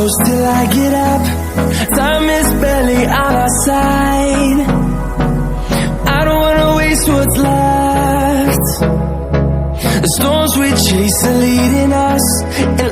close till I get up. Time is barely on our side. I don't wanna waste what's left. The storms we chase are leading us, and